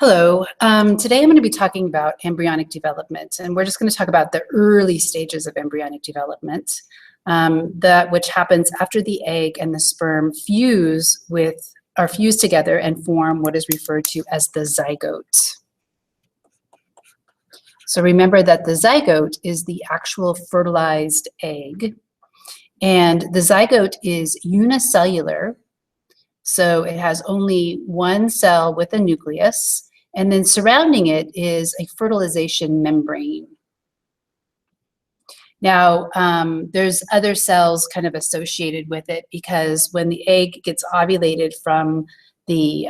Hello. Today I'm going to be talking about embryonic development, and we're just going to talk about the early stages of embryonic development, which happens after the egg and the sperm fuse together and form what is referred to as the zygote. So remember that the zygote is the actual fertilized egg, and the zygote is unicellular. So it has only one cell with a nucleus, and then surrounding it is a fertilization membrane. Now, there's other cells kind of associated with it, because when the egg gets ovulated from the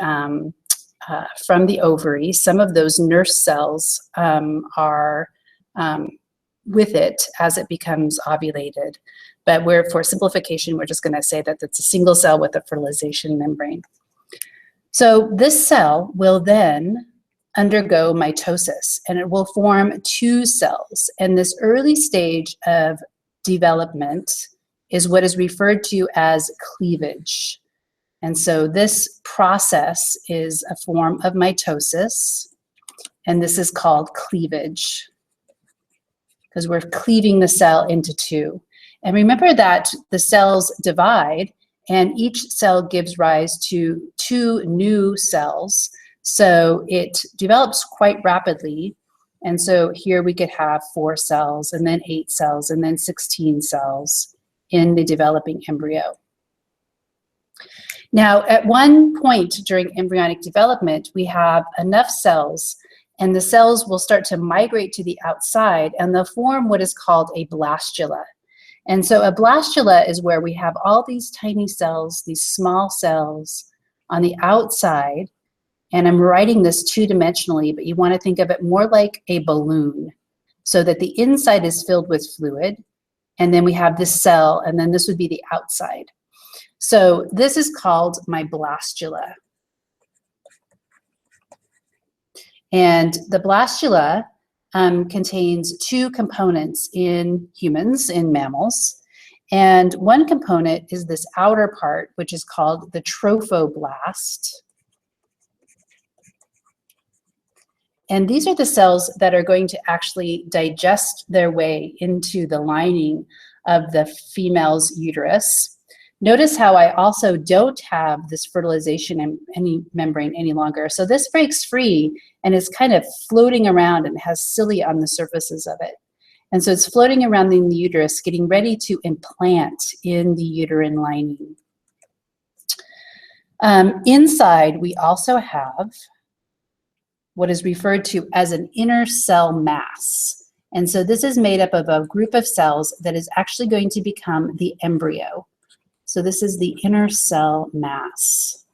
ovary, some of those nurse cells are with it as it becomes ovulated. But for simplification, we're just going to say that it's a single cell with a fertilization membrane. So this cell will then undergo mitosis, and it will form two cells. And this early stage of development is what is referred to as cleavage. And so this process is a form of mitosis, and this is called cleavage, because we're cleaving the cell into two. And remember that the cells divide, and each cell gives rise to two new cells. So it develops quite rapidly. And so here we could have 4 cells, and then 8 cells, and then 16 cells in the developing embryo. Now, at one point during embryonic development, we have enough cells, and the cells will start to migrate to the outside, and they'll form what is called a blastula. And so a blastula is where we have all these tiny cells, these small cells on the outside. And I'm writing this two-dimensionally, but you want to think of it more like a balloon, so that the inside is filled with fluid, and then we have this cell, and then this would be the outside. So this is called my blastula. And the blastula contains 2 components in humans, in mammals. And one component is this outer part, which is called the trophoblast. And these are the cells that are going to actually digest their way into the lining of the female's uterus. Notice how I also don't have this fertilization membrane any longer. So this breaks free and is kind of floating around and has cilia on the surfaces of it. And so it's floating around in the uterus, getting ready to implant in the uterine lining. Inside, we also have what is referred to as an inner cell mass. And so this is made up of a group of cells that is actually going to become the embryo. So this is the inner cell mass.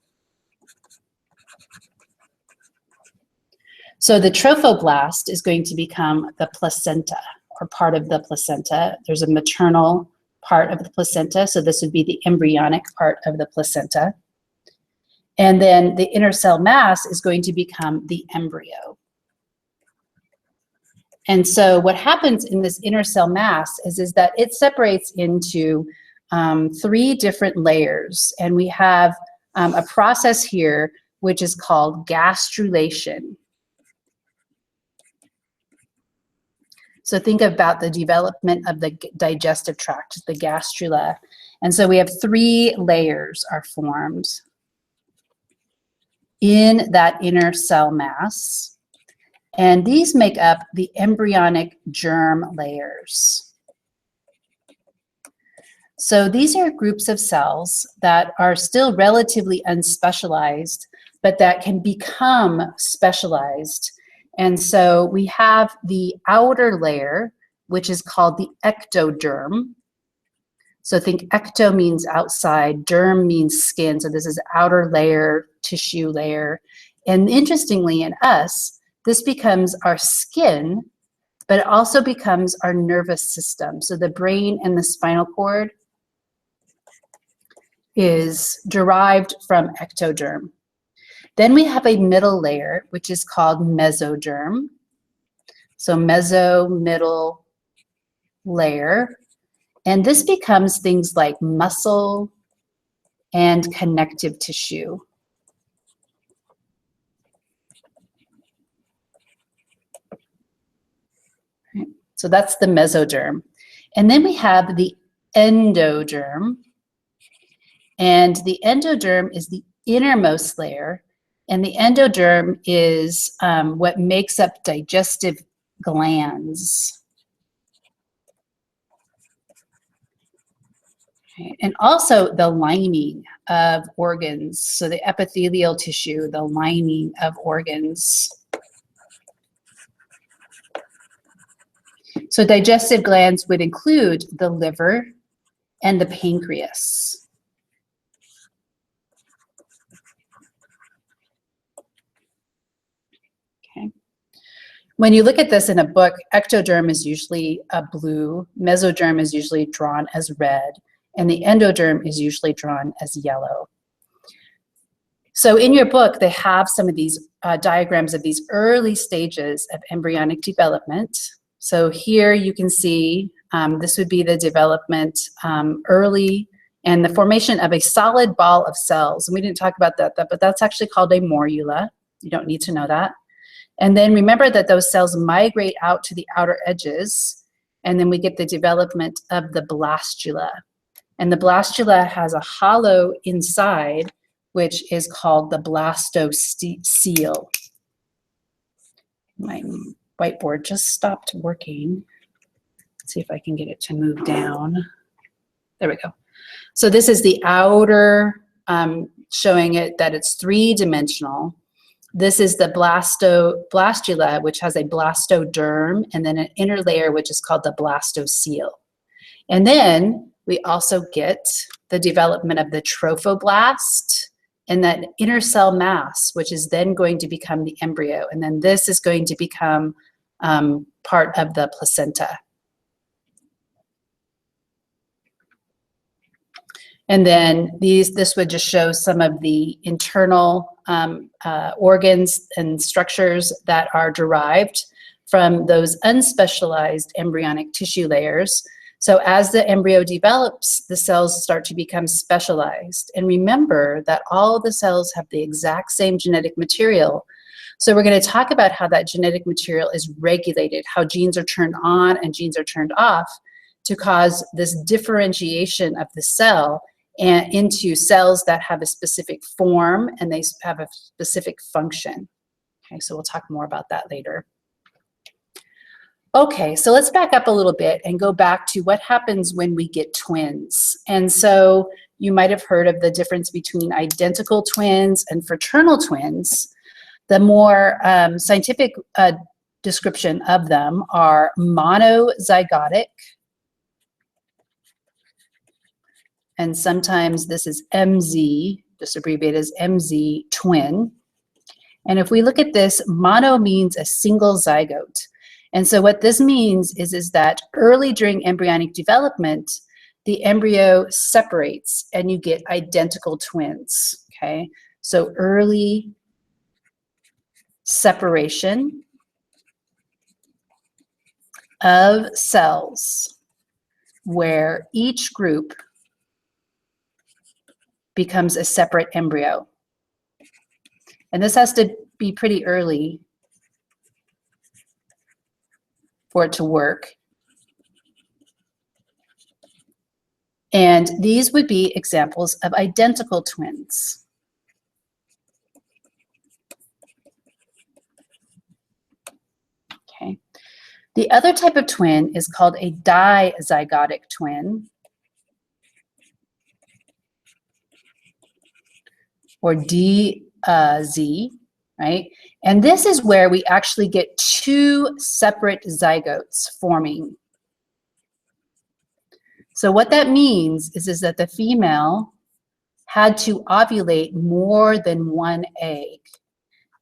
So the trophoblast is going to become the placenta, or part of the placenta. There's a maternal part of the placenta, so this would be the embryonic part of the placenta. And then the inner cell mass is going to become the embryo. And so what happens in this inner cell mass is that it separates into 3 different layers. And we have a process here which is called gastrulation. So think about the development of the digestive tract, the gastrula. And so we have 3 layers are formed in that inner cell mass. And these make up the embryonic germ layers. So these are groups of cells that are still relatively unspecialized, but that can become specialized. And so we have the outer layer, which is called the ectoderm. So think ecto means outside, derm means skin. So this is outer layer, tissue layer. And interestingly, in us, this becomes our skin, but it also becomes our nervous system. So the brain and the spinal cord is derived from ectoderm. Then we have a middle layer, which is called mesoderm. So meso, middle layer. And this becomes things like muscle and connective tissue. So that's the mesoderm. And then we have the endoderm. And the endoderm is the innermost layer. And the endoderm is what makes up digestive glands. Okay. And also the lining of organs. So the epithelial tissue, the lining of organs. So digestive glands would include the liver and the pancreas. Okay. When you look at this in a book, ectoderm is usually blue, mesoderm is usually drawn as red, and the endoderm is usually drawn as yellow. So in your book, they have some of these diagrams of these early stages of embryonic development. So here you can see this would be the development early and the formation of a solid ball of cells. And we didn't talk about that, but that's actually called a morula. You don't need to know that. And then remember that those cells migrate out to the outer edges, and then we get the development of the blastula. And the blastula has a hollow inside, which is called the blastocele. My whiteboard just stopped working. Let's see if I can get it to move down. There we go. So this is the outer, showing it that it's three-dimensional. This is the blastula, which has a blastoderm, and then an inner layer, which is called the blastocele. And then we also get the development of the trophoblast and that inner cell mass, which is then going to become the embryo. And then this is going to become part of the placenta. And then this would just show some of the internal organs and structures that are derived from those unspecialized embryonic tissue layers. So as the embryo develops, the cells start to become specialized. And remember that all of the cells have the exact same genetic material. So we're going to talk about how that genetic material is regulated, how genes are turned on and genes are turned off to cause this differentiation of the cell and into cells that have a specific form and they have a specific function. Okay, so we'll talk more about that later. Okay, so let's back up a little bit and go back to what happens when we get twins. And so you might have heard of the difference between identical twins and fraternal twins. The more scientific description of them are monozygotic, and sometimes this is MZ, just abbreviated as MZ twin. And if we look at this, mono means a single zygote. And so what this means is that early during embryonic development, the embryo separates and you get identical twins, okay? So early separation of cells where each group becomes a separate embryo. And this has to be pretty early for it to work. And these would be examples of identical twins. Okay. The other type of twin is called a dizygotic twin, or DZ, right? And this is where we actually get two separate zygotes forming. So what that means is that the female had to ovulate more than one egg.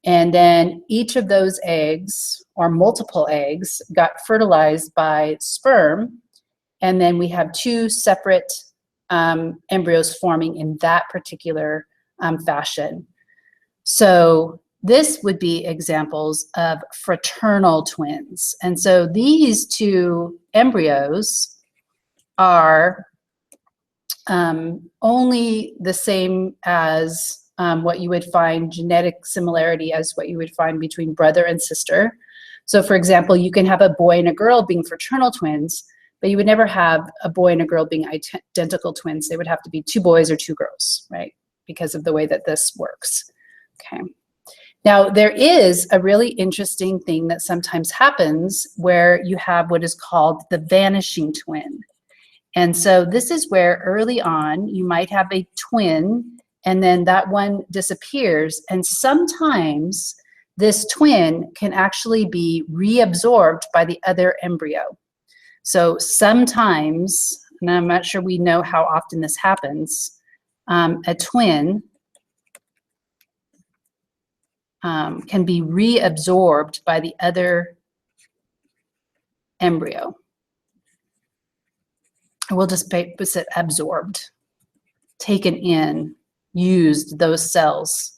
And then each of those eggs, or multiple eggs, got fertilized by sperm. And then we have two separate embryos forming in that particular fashion. So this would be examples of fraternal twins. And so these two embryos are only the same as what you would find genetic similarity as what you would find between brother and sister. So for example, you can have a boy and a girl being fraternal twins, but you would never have a boy and a girl being identical twins. They would have to be two boys or two girls, right? Because of the way that this works. Okay. Now, there is a really interesting thing that sometimes happens where you have what is called the vanishing twin. And so this is where early on you might have a twin and then that one disappears. And sometimes this twin can actually be reabsorbed by the other embryo. So sometimes, and I'm not sure we know how often this happens, a twin can be reabsorbed by the other embryo. We'll just say absorbed, taken in, used, those cells.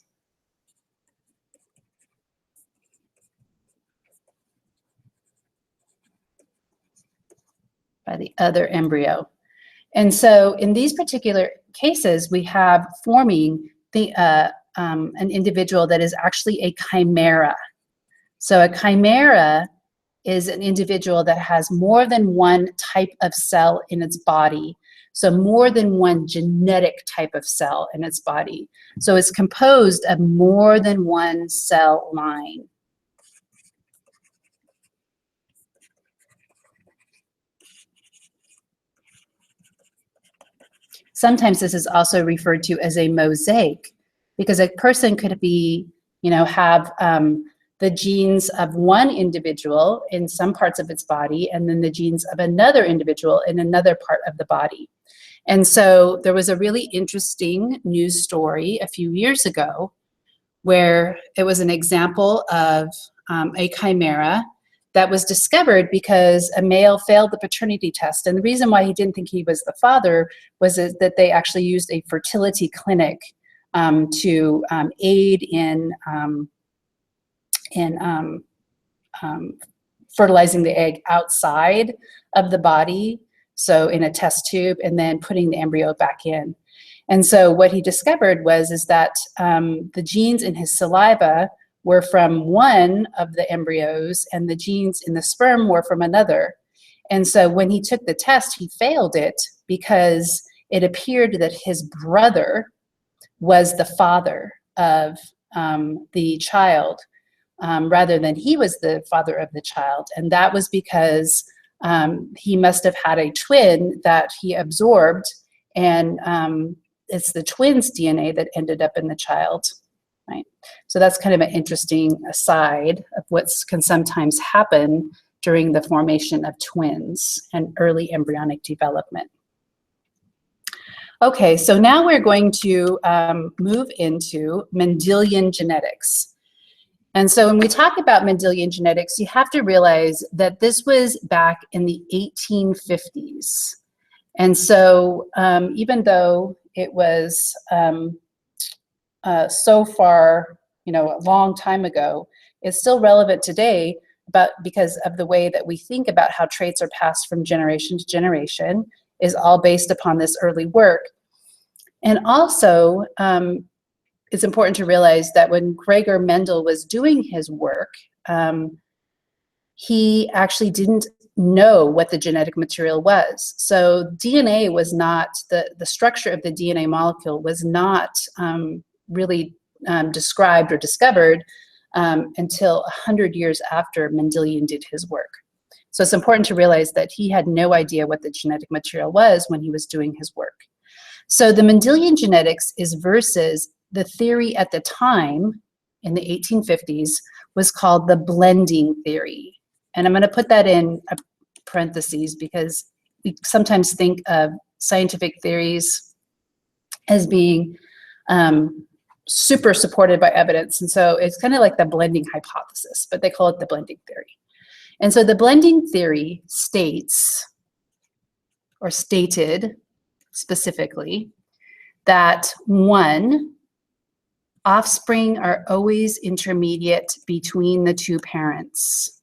By the other embryo. And so in these particular cases, we have forming an individual that is actually a chimera. So a chimera is an individual that has more than one type of cell in its body. So more than one genetic type of cell in its body. So it's composed of more than one cell line. Sometimes this is also referred to as a mosaic, because a person could be, have the genes of one individual in some parts of its body, and then the genes of another individual in another part of the body. And so there was a really interesting news story a few years ago where it was an example of a chimera that was discovered because a male failed the paternity test. And the reason why he didn't think he was the father was that they actually used a fertility clinic to aid in fertilizing the egg outside of the body, so in a test tube, and then putting the embryo back in. And so what he discovered is that the genes in his saliva were from one of the embryos and the genes in the sperm were from another. And so when he took the test, he failed it because it appeared that his brother was the father of the child, rather than he was the father of the child. And that was because he must have had a twin that he absorbed, and it's the twin's DNA that ended up in the child. Right. So that's kind of an interesting aside of what can sometimes happen during the formation of twins and early embryonic development. Okay, so now we're going to move into Mendelian genetics. And so when we talk about Mendelian genetics, you have to realize that this was back in the 1850s. And so even though it was so far, a long time ago, it's still relevant today, but because of the way that we think about how traits are passed from generation to generation is all based upon this early work. And also, it's important to realize that when Gregor Mendel was doing his work, he actually didn't know what the genetic material was. So DNA was not, the structure of the DNA molecule was not really described or discovered until 100 years after Mendelian did his work. So it's important to realize that he had no idea what the genetic material was when he was doing his work. So the Mendelian genetics is versus the theory at the time in the 1850s was called the blending theory. And I'm going to put that in parentheses because we sometimes think of scientific theories as being super supported by evidence. And so it's kind of like the blending hypothesis, but they call it the blending theory. And so the blending theory states, or stated specifically, that one, offspring are always intermediate between the two parents.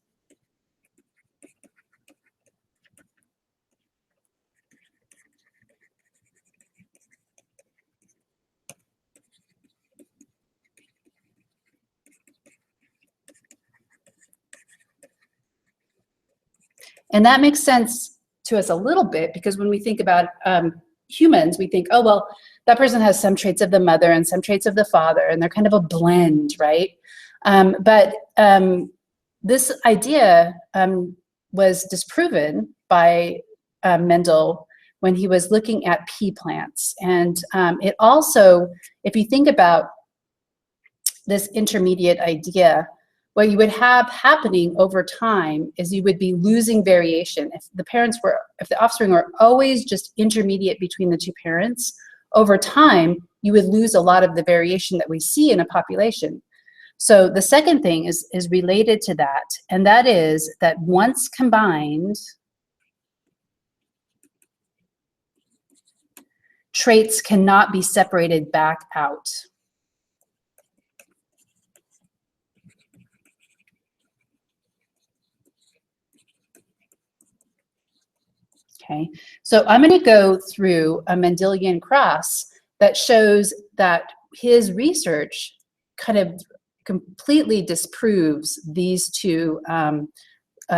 And that makes sense to us a little bit because when we think about humans, we think, oh, well, that person has some traits of the mother and some traits of the father, and they're kind of a blend, right? But this idea was disproven by Mendel when he was looking at pea plants. And it also, if you think about this intermediate idea, what you would have happening over time is you would be losing variation. If the offspring were always just intermediate between the two parents, over time, you would lose a lot of the variation that we see in a population. So the second thing is related to that, and that is that once combined, traits cannot be separated back out. Okay, so I'm going to go through a Mendelian cross that shows that his research kind of completely disproves these two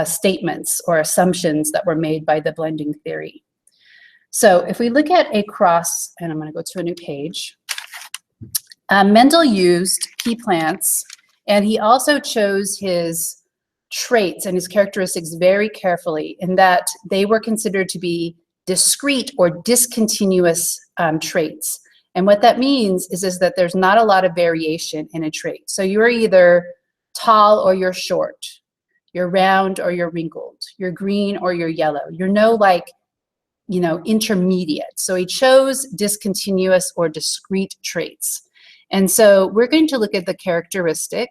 statements or assumptions that were made by the blending theory. So if we look at a cross, and I'm going to go to a new page, Mendel used pea plants, and he also chose his traits and his characteristics very carefully in that they were considered to be discrete or discontinuous traits. And what that means is that there's not a lot of variation in a trait. So you're either tall or you're short, you're round or you're wrinkled, you're green or you're yellow. You're no intermediate. So he chose discontinuous or discrete traits. And so we're going to look at the characteristic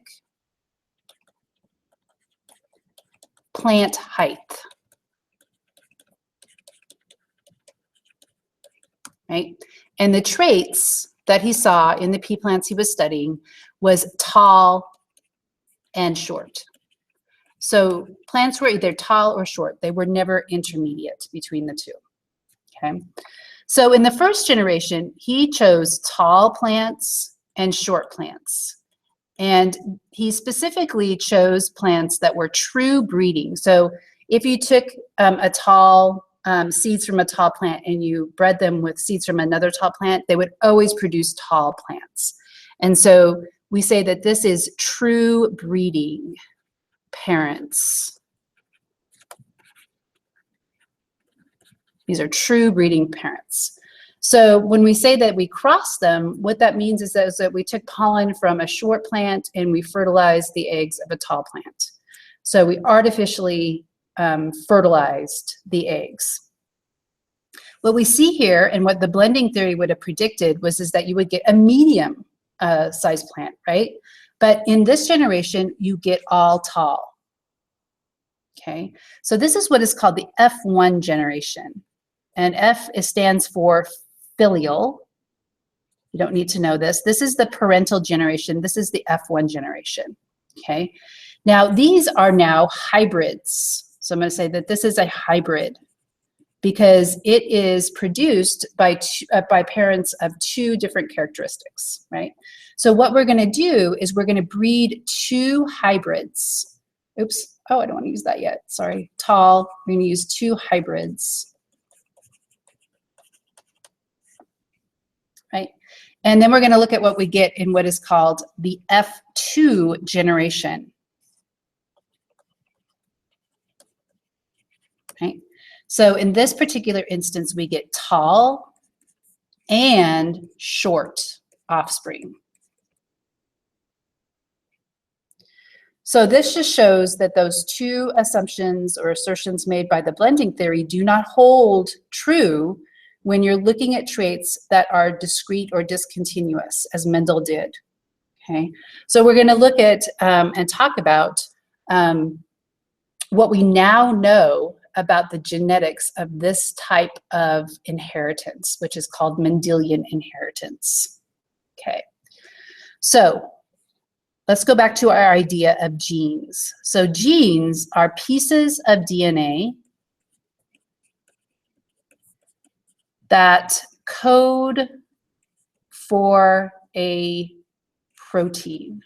plant height, right? And the traits that he saw in the pea plants he was studying was tall and short. So plants were either tall or short. They were never intermediate between the two, okay? So in the first generation, he chose tall plants and short plants. And he specifically chose plants that were true breeding. So if you took seeds from a tall plant and you bred them with seeds from another tall plant, they would always produce tall plants. And so we say that this is true breeding parents. These are true breeding parents. So when we say that we cross them, what that means is that we took pollen from a short plant and we fertilized the eggs of a tall plant. So we artificially fertilized the eggs. What we see here and what the blending theory would have predicted is that you would get a medium size plant, right? But in this generation, you get all tall. Okay, so this is what is called the F1 generation. And F stands for filial. You don't need to know this. This is the parental generation. This is the F1 generation, okay? Now, these are now hybrids. So I'm going to say that this is a hybrid because it is produced by parents of two different characteristics, right? So what we're going to do is we're going to breed two hybrids. Oops. Oh, I don't want to use that yet. Sorry. Tall. We're going to use two hybrids. Right? And then we're going to look at what we get in what is called the F2 generation. Right? So in this particular instance, we get tall and short offspring. So this just shows that those two assumptions or assertions made by the blending theory do not hold true when you're looking at traits that are discrete or discontinuous, as Mendel did, okay? So we're gonna look at and talk about what we now know about the genetics of this type of inheritance, which is called Mendelian inheritance, okay? So let's go back to our idea of genes. So genes are pieces of DNA that code for a protein.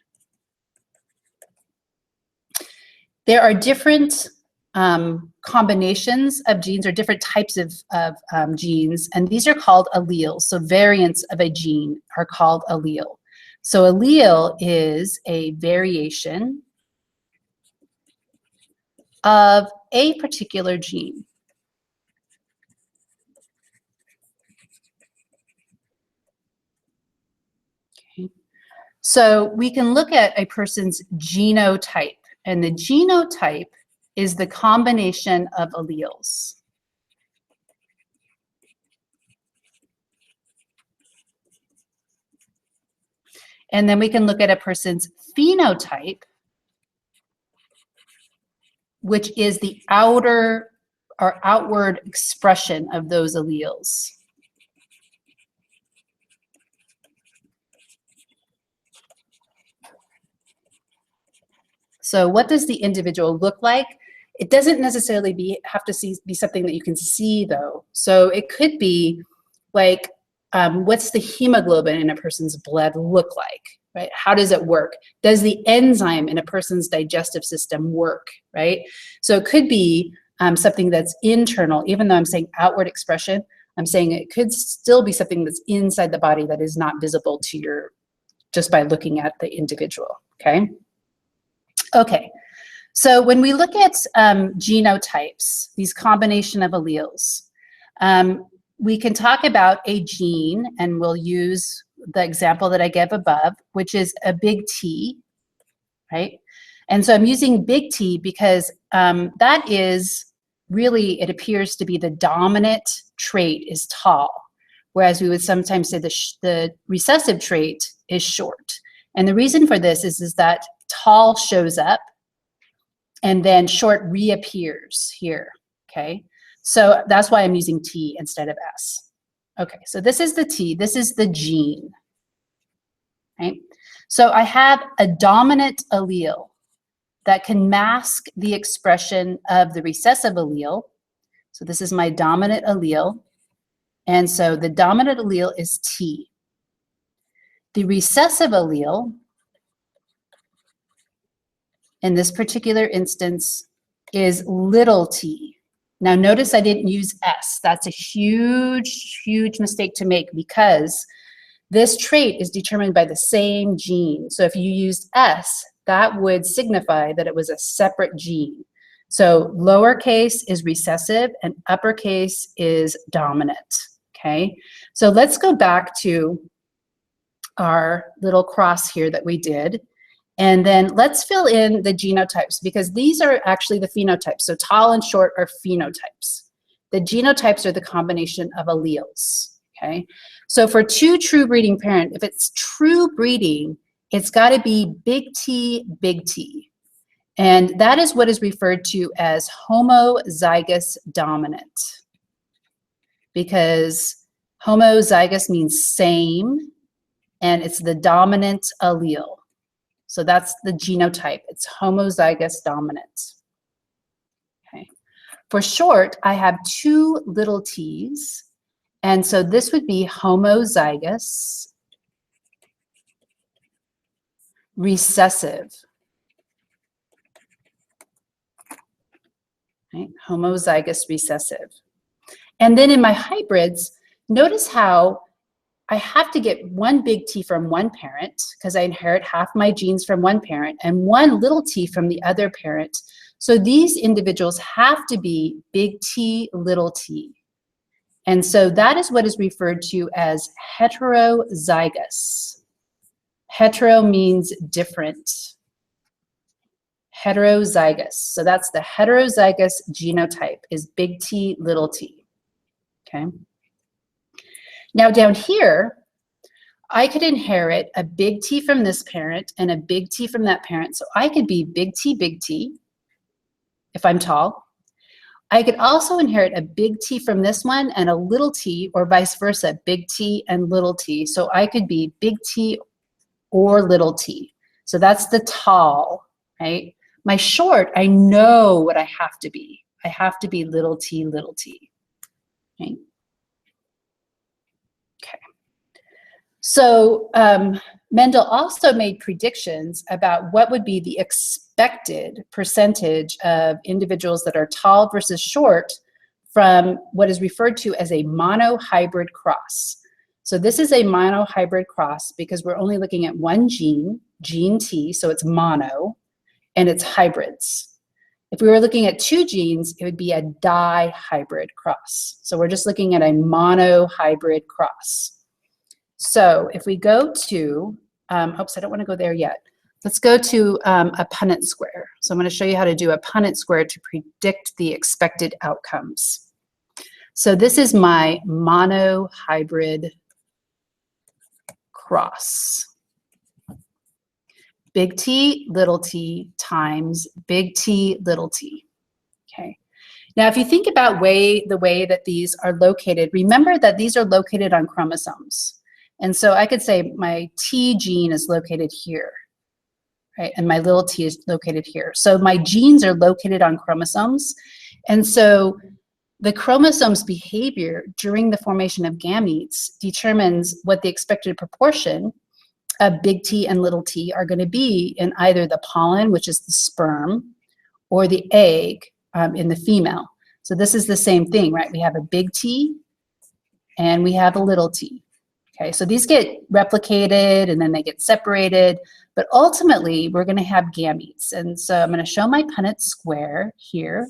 There are different combinations of genes or different types of genes, and these are called alleles. So variants of a gene are called allele. So allele is a variation of a particular gene. Okay. So we can look at a person's genotype, and the genotype is the combination of alleles. And then we can look at a person's phenotype, which is the outer or outward expression of those alleles. So what does the individual look like? It doesn't necessarily have to be something that you can see, though. So it could be like, what's the hemoglobin in a person's blood look like, right? How does it work? Does the enzyme in a person's digestive system work, right? So it could be something that's internal. Even though I'm saying outward expression, I'm saying it could still be something that's inside the body that is not visible to your, just by looking at the individual, okay? Okay, so when we look at genotypes, these combination of alleles, we can talk about a gene, and we'll use the example that I gave above, which is a big T, right? And so I'm using big T because that is really, it appears to be the dominant trait is tall, whereas we would sometimes say the recessive trait is short. And the reason for this is that tall shows up and then short reappears here, okay? So that's why I'm using T instead of S. Okay, so this is the T, this is the gene, right? So I have a dominant allele that can mask the expression of the recessive allele. So this is my dominant allele. And so the dominant allele is T. The recessive allele, in this particular instance, is little t. Now notice I didn't use S. That's a huge, huge mistake to make because this trait is determined by the same gene. So if you used S, that would signify that it was a separate gene. So lowercase is recessive and uppercase is dominant, okay? So let's go back to our little cross here that we did. And then let's fill in the genotypes because these are actually the phenotypes. So tall and short are phenotypes. The genotypes are the combination of alleles, okay? So for two true breeding parent, if it's true breeding, it's gotta be big T, big T. And that is what is referred to as homozygous dominant because homozygous means same and it's the dominant allele. So that's the genotype. It's homozygous dominant. Okay. For short, I have two little t's. And so this would be homozygous recessive. Right? Homozygous recessive. And then in my hybrids, notice how I have to get one big T from one parent because I inherit half my genes from one parent and one little t from the other parent. So these individuals have to be big T, little t. And so that is what is referred to as heterozygous. Hetero means different. Heterozygous. So that's the heterozygous genotype is big T, little t. Okay. Now down here, I could inherit a big T from this parent and a big T from that parent. So I could be big T, if I'm tall. I could also inherit a big T from this one and a little t, or vice versa, big T and little t. So I could be big T or little t. So that's the tall, right? My short, I know what I have to be. I have to be little t, right? Okay. So Mendel also made predictions about what would be the expected percentage of individuals that are tall versus short from what is referred to as a monohybrid cross. So this is a monohybrid cross because we're only looking at one gene, gene T, so it's mono, and it's hybrids. If we were looking at two genes, it would be a dihybrid cross. So we're just looking at a monohybrid cross. So if we go to, oops, I don't want to go there yet. Let's go to a Punnett square. So I'm going to show you how to do a Punnett square to predict the expected outcomes. So this is my monohybrid cross. Big T, little t times big T, little t. Okay. Now, if you think about the way that these are located, remember that these are located on chromosomes. And so I could say my T gene is located here, right? And my little t is located here. So my genes are located on chromosomes. And so the chromosome's behavior during the formation of gametes determines what the expected proportion of big T and little t are going to be in either the pollen, which is the sperm, or the egg in the female. So this is the same thing, right? We have a big T and we have a little t. Okay, so these get replicated and then they get separated, but ultimately we're going to have gametes. And so I'm going to show my Punnett square here.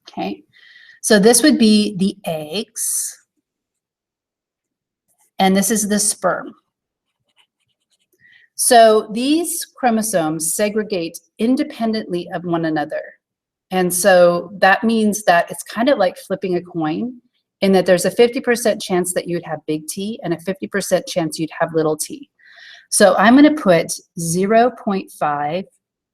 Okay, so this would be the eggs, and this is the sperm. So these chromosomes segregate independently of one another. And so that means that it's kind of like flipping a coin, in that there's a 50% chance that you'd have big T and a 50% chance you'd have little t. So I'm going to put 0.5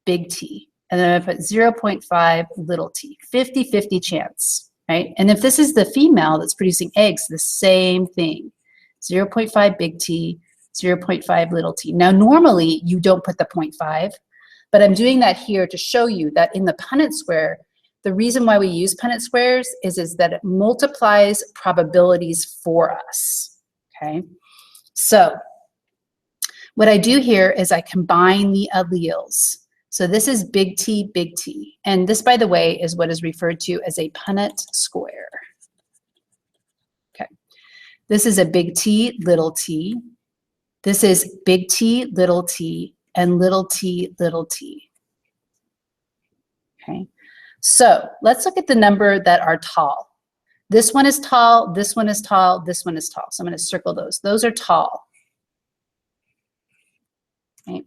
big T, and then I'm going to put 0.5 little t, 50-50 chance, right? And if this is the female that's producing eggs, the same thing, 0.5 big T, 0.5 little t. Now, normally you don't put the 0.5, but I'm doing that here to show you that in the Punnett square, the reason why we use Punnett squares is that it multiplies probabilities for us, okay? So what I do here is I combine the alleles. So this is big T, and this, by the way, is what is referred to as a Punnett square. Okay, this is a big T, little t. This is big T, and little t, little t. Okay, so let's look at the number that are tall. This one is tall, this one is tall, this one is tall. So I'm going to circle those. Those are tall. Okay.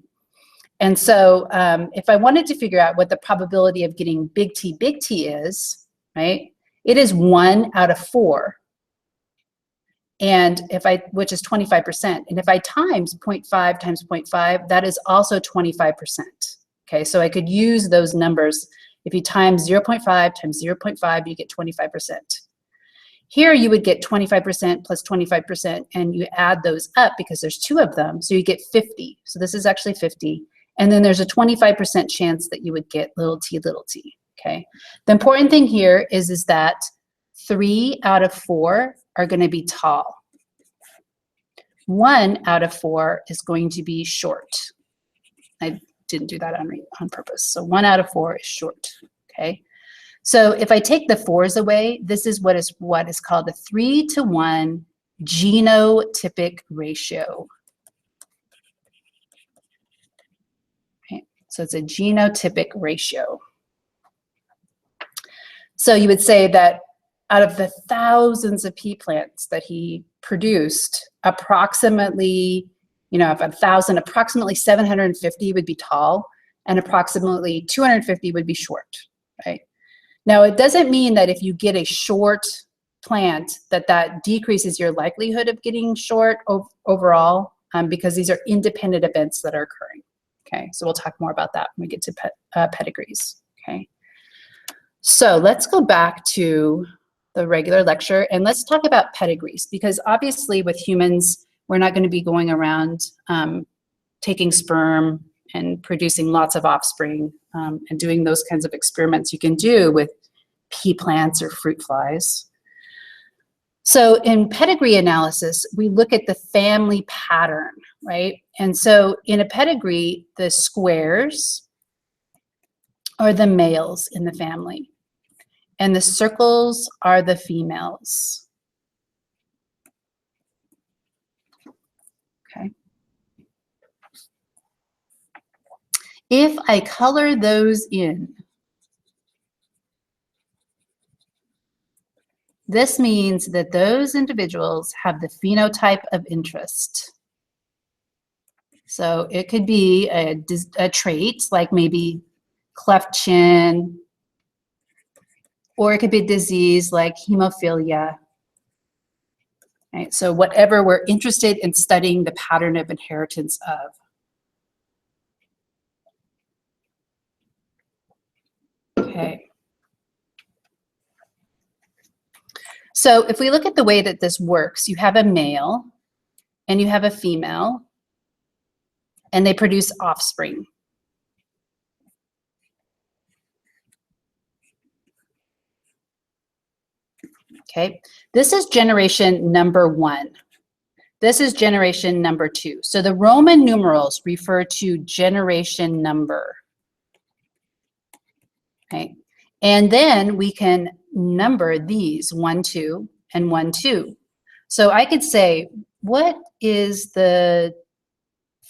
And so if I wanted to figure out what the probability of getting big T is, right, it is 1 out of 4. And which is 25%. And if I times 0.5 times 0.5, that is also 25%. Okay, so I could use those numbers. If you times 0.5 times 0.5, you get 25%. Here you would get 25% plus 25%, and you add those up because there's 2 of them, so you get 50. So this is actually 50. And then there's a 25% chance that you would get little t, okay? The important thing here is that 3 out of 4 are going to be tall. 1 out of 4 is going to be short. I didn't do that on purpose. So 1 out of 4 is short, okay? So if I take the 4s away, this is what is called a 3-to-1 genotypic ratio. Okay, so it's a genotypic ratio. So you would say that out of the thousands of pea plants that he produced, approximately, of 1,000, approximately 750 would be tall, and approximately 250 would be short, right? Now, it doesn't mean that if you get a short plant that decreases your likelihood of getting short overall, because these are independent events that are occurring, okay? So we'll talk more about that when we get to pedigrees, okay? So let's go back to the regular lecture, and let's talk about pedigrees, because obviously with humans, we're not going to be going around taking sperm and producing lots of offspring and doing those kinds of experiments you can do with pea plants or fruit flies. So in pedigree analysis, we look at the family pattern, right? And so in a pedigree, the squares are the males in the family, and the circles are the females. Okay. If I color those in, this means that those individuals have the phenotype of interest. So it could be a trait, like maybe cleft chin, or it could be a disease like hemophilia. Right? So whatever we're interested in studying the pattern of inheritance of. Okay. So if we look at the way that this works, you have a male and you have a female, and they produce offspring. Okay, this is generation number 1. This is generation number 2. So the Roman numerals refer to generation number. Okay, and then we can number these 1, 2, and 1, 2. So I could say, what is the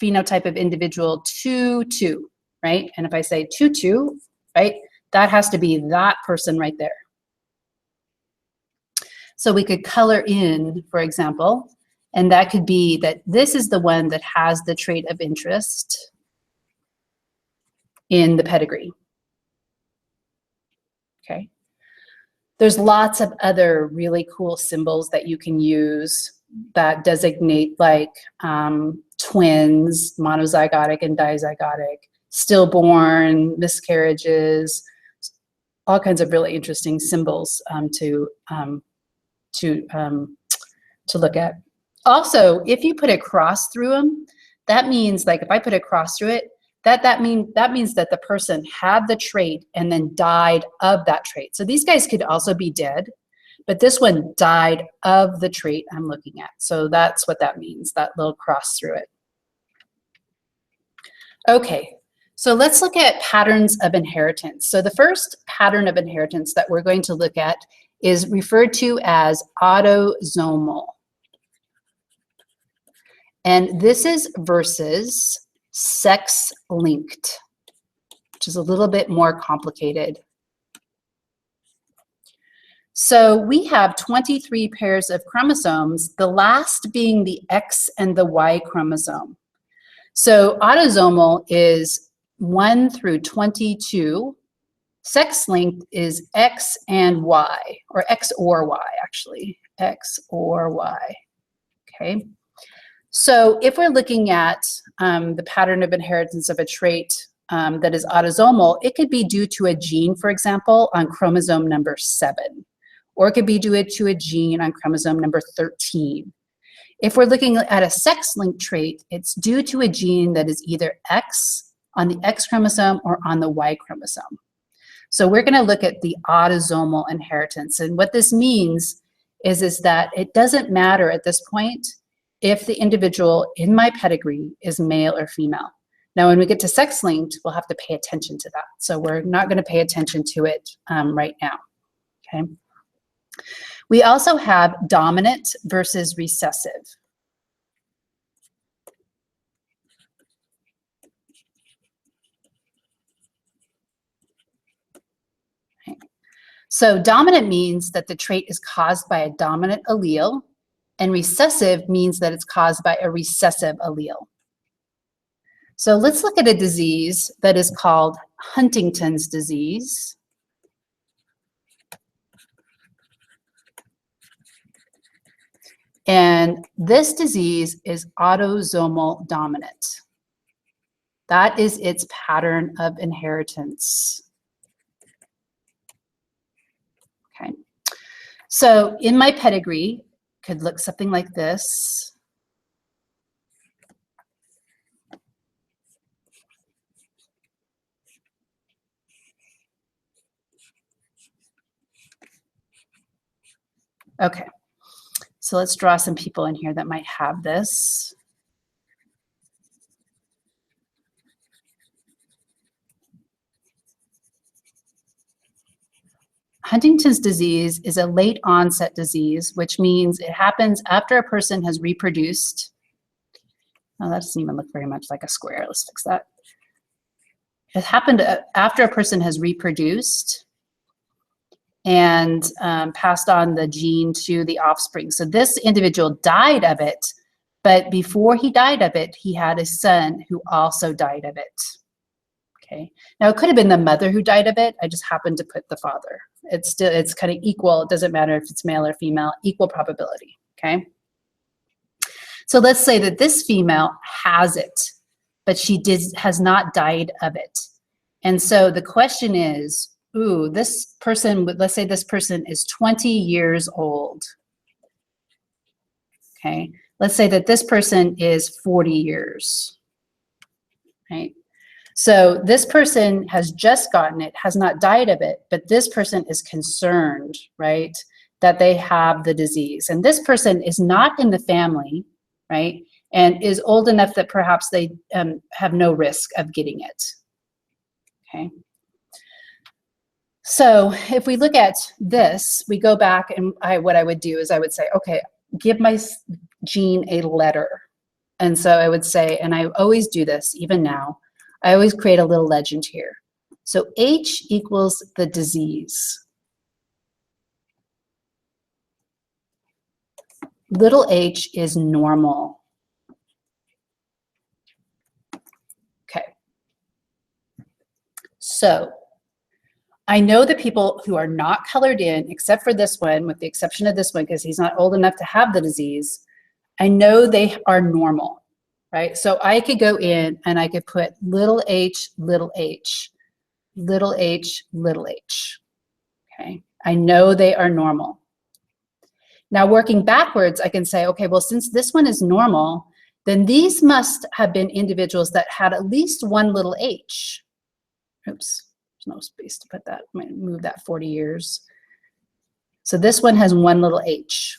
phenotype of individual 2, 2, right? And if I say 2, 2, right, that has to be that person right there. So we could color in, for example, and that could be that this is the one that has the trait of interest in the pedigree. Okay. There's lots of other really cool symbols that you can use that designate like twins, monozygotic and dizygotic, stillborn, miscarriages, all kinds of really interesting symbols to look at. Also, if you put a cross through them, that means, like if I put a cross through it, that means that the person had the trait and then died of that trait. So these guys could also be dead, but this one died of the trait I'm looking at. So that's what that means, that little cross through it. Okay, so let's look at patterns of inheritance. So the first pattern of inheritance that we're going to look at is referred to as autosomal. And this is versus sex-linked, which is a little bit more complicated. So we have 23 pairs of chromosomes, the last being the X and the Y chromosome. So autosomal is 1 through 22. Sex-linked is X and Y, or X or Y, actually. X or Y, okay? So if we're looking at the pattern of inheritance of a trait that is autosomal, it could be due to a gene, for example, on chromosome number 7, or it could be due to a gene on chromosome number 13. If we're looking at a sex-linked trait, it's due to a gene that is either X on the X chromosome or on the Y chromosome. So we're going to look at the autosomal inheritance. And what this means is that it doesn't matter at this point if the individual in my pedigree is male or female. Now, when we get to sex-linked, we'll have to pay attention to that. So we're not going to pay attention to it right now, okay? We also have dominant versus recessive. Okay. So dominant means that the trait is caused by a dominant allele, and recessive means that it's caused by a recessive allele. So let's look at a disease that is called Huntington's disease. And this disease is autosomal dominant. That is its pattern of inheritance. Okay. So in my pedigree, could look something like this. Okay. So let's draw some people in here that might have this. Huntington's disease is a late onset disease, which means it happens after a person has reproduced. Oh, that doesn't even look very much like a square. Let's fix that. It happened after a person has reproduced and passed on the gene to the offspring. So this individual died of it, but before he died of it, he had a son who also died of it. Okay. Now it could have been the mother who died of it. I just happened to put the father. It's kind of equal. It doesn't matter if it's male or female, equal probability. Okay. So let's say that this female has it, but she has not died of it. And so the question is, ooh, this person, let's say this person is 20 years old. Okay. Let's say that this person is 40 years. Right. So this person has just gotten it, has not died of it, but this person is concerned, right, that they have the disease. And this person is not in the family, right, and is old enough that perhaps they have no risk of getting it. Okay. So if we look at this, we go back and what I would do is I would say, okay, give my gene a letter. And so I would say, and I always do this even now, I always create a little legend here. So H equals the disease. Little h is normal. Okay. So I know the people who are not colored in, except for this one, with the exception of this one, because he's not old enough to have the disease, I know they are normal. Right? So I could go in and I could put little h, little h, little h, little h. Okay. I know they are normal. Now working backwards, I can say, okay, well, since this one is normal, then these must have been individuals that had at least one little h. Oops, there's no space to put that. I might move that 40 years. So this one has one little h.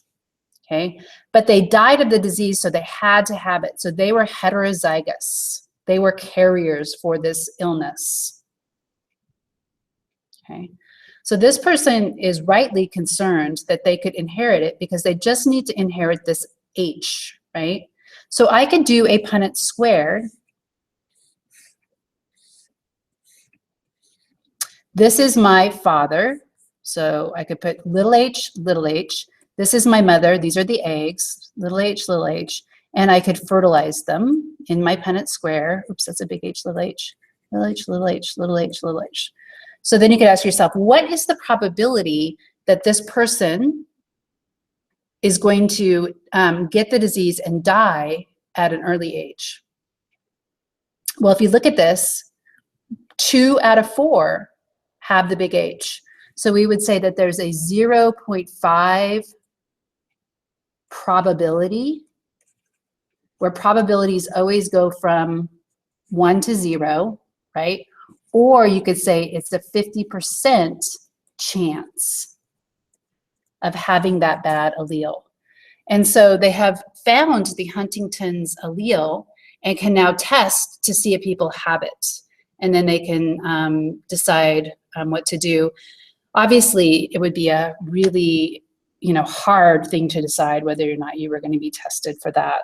Okay, but they died of the disease, so they had to have it. So they were heterozygous. They were carriers for this illness. Okay, so this person is rightly concerned that they could inherit it because they just need to inherit this H, right? So I could do a Punnett squared. This is my father, so I could put little h, little h. This is my mother. These are the eggs, little h, and I could fertilize them in my Punnett square. Oops, that's a big H, little h, little h, little h, little h, little h. So then you could ask yourself, what is the probability that this person is going to get the disease and die at an early age? Well, if you look at this, 2 out of 4 have the big H. So we would say that there's a 0.5 probability, where probabilities always go from 1 to 0, right? Or you could say it's a 50% chance of having that bad allele. And so they have found the Huntington's allele and can now test to see if people have it. And then they can decide what to do. Obviously, it would be a really hard thing to decide whether or not you were going to be tested for that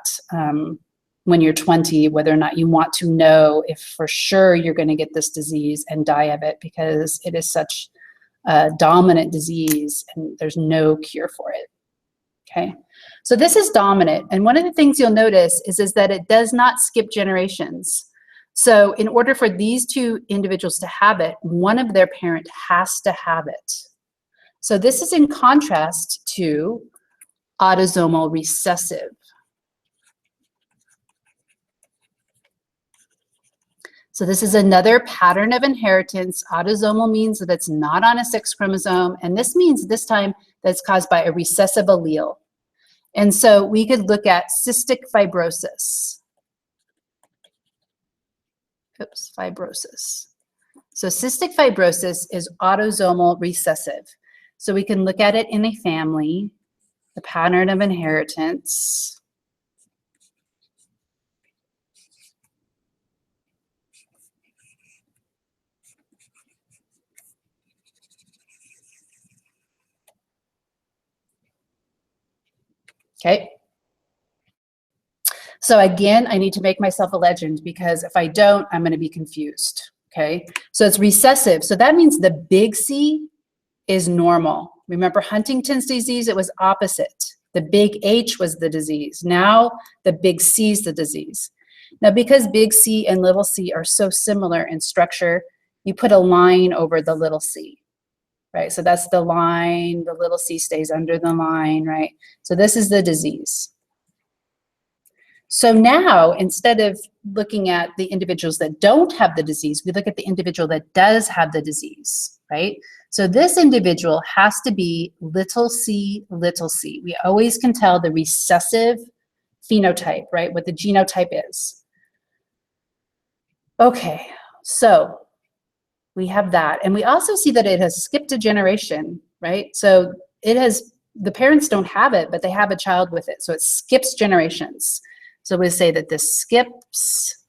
when you're 20, whether or not you want to know if for sure you're going to get this disease and die of it, because it is such a dominant disease and there's no cure for it. Okay, so this is dominant, and one of the things you'll notice is that it does not skip generations. So in order for these two individuals to have it, one of their parent has to have it. So this is in contrast to autosomal recessive. So this is another pattern of inheritance. Autosomal means that it's not on a 6 chromosome, and this means this time that it's caused by a recessive allele. And so we could look at cystic fibrosis. Oops, fibrosis. So cystic fibrosis is autosomal recessive. So we can look at it in a family. the pattern of inheritance. Okay. So again, I need to make myself a legend because if I don't, I'm going to be confused. Okay. So it's recessive. So that means the big C is normal. Remember Huntington's disease, it was opposite. The big H was the disease. Now the big C is the disease. Now because big C and little c are so similar in structure, you put a line over the little c, right? So that's the line, the little c stays under the line, right? So this is the disease. So now, instead of looking at the individuals that don't have the disease, we look at the individual that does have the disease, right? So this individual has to be little c, little c. We always can tell the recessive phenotype, right? What the genotype is. Okay, so we have that. And we also see that it has skipped a generation, right? So it has, the parents don't have it, but they have a child with it. So it skips generations. So we say that this skips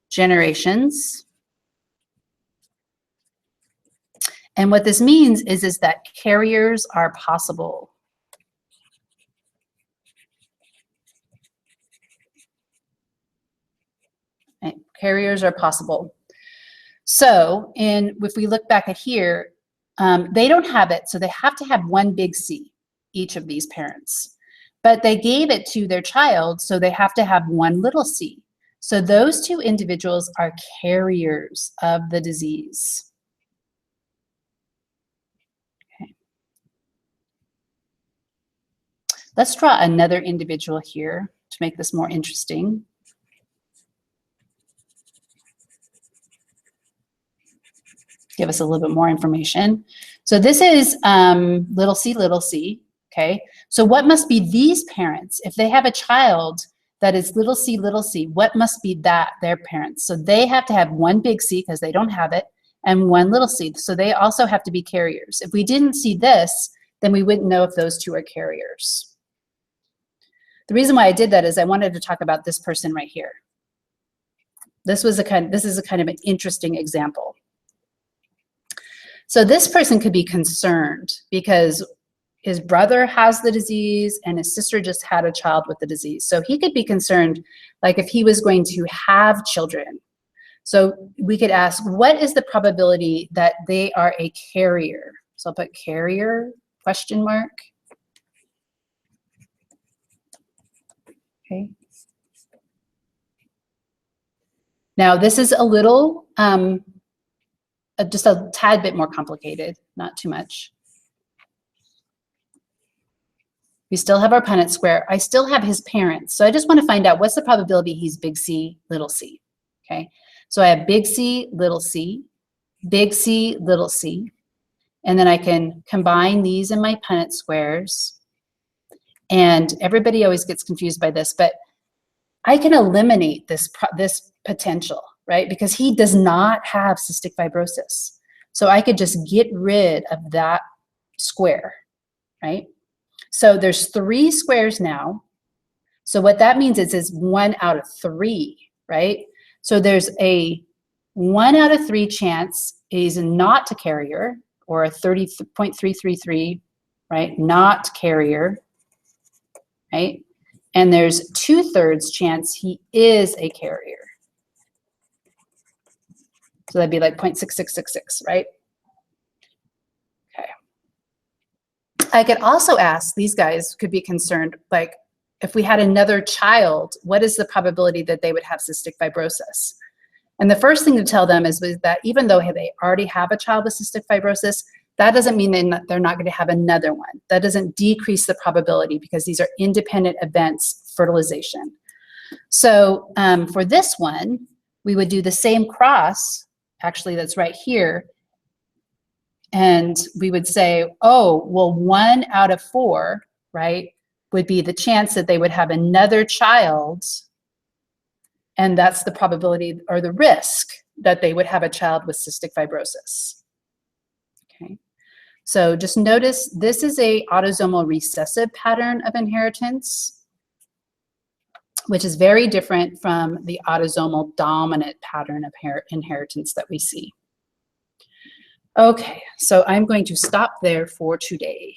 generations. And what this means is that carriers are possible. Right? Carriers are possible. So if we look back at here, they don't have it, so they have to have one big C, each of these parents. But they gave it to their child, so they have to have one little c. So those two individuals are carriers of the disease. Okay. Let's draw another individual here to make this more interesting. Give us a little bit more information. So this is little c, okay? So what must be these parents? If they have a child that is little c, what must be their parents? So they have to have one big C because they don't have it and one little c. So they also have to be carriers. If we didn't see this, then we wouldn't know if those two are carriers. The reason why I did that is I wanted to talk about this person right here. This is a kind of an interesting example. So this person could be concerned because his brother has the disease and his sister just had a child with the disease. So he could be concerned, like if he was going to have children. So we could ask, what is the probability that they are a carrier? So I'll put carrier, question mark. Okay. Now this is a little, just a tad bit more complicated, not too much. We still have our Punnett square. I still have his parents. So I just want to find out what's the probability he's big C, little c. Okay. So I have big C, little c, big C, little c. And then I can combine these in my Punnett squares. And everybody always gets confused by this, but I can eliminate this potential, right? Because he does not have cystic fibrosis. So I could just get rid of that square, right? So there's 3 squares now. So what that means is 1 out of 3, right? So there's a 1 out of 3 chance he's not a carrier, or a 30.333, right? Not carrier, right? And there's 2/3 chance he is a carrier. So that'd be like 0.6666, right? Okay. I could also ask, these guys could be concerned, like if we had another child, what is the probability that they would have cystic fibrosis? And the first thing to tell them is that even though they already have a child with cystic fibrosis, that doesn't mean they're not going to have another one. That doesn't decrease the probability because these are independent events, fertilization. So for this one, we would do the same cross, actually that's right here, and we would say, oh, well, 1 out of 4, right, would be the chance that they would have another child, and that's the probability or the risk that they would have a child with cystic fibrosis. Okay. So just notice this is a autosomal recessive pattern of inheritance, which is very different from the autosomal dominant pattern of inheritance that we see. Okay, so I'm going to stop there for today.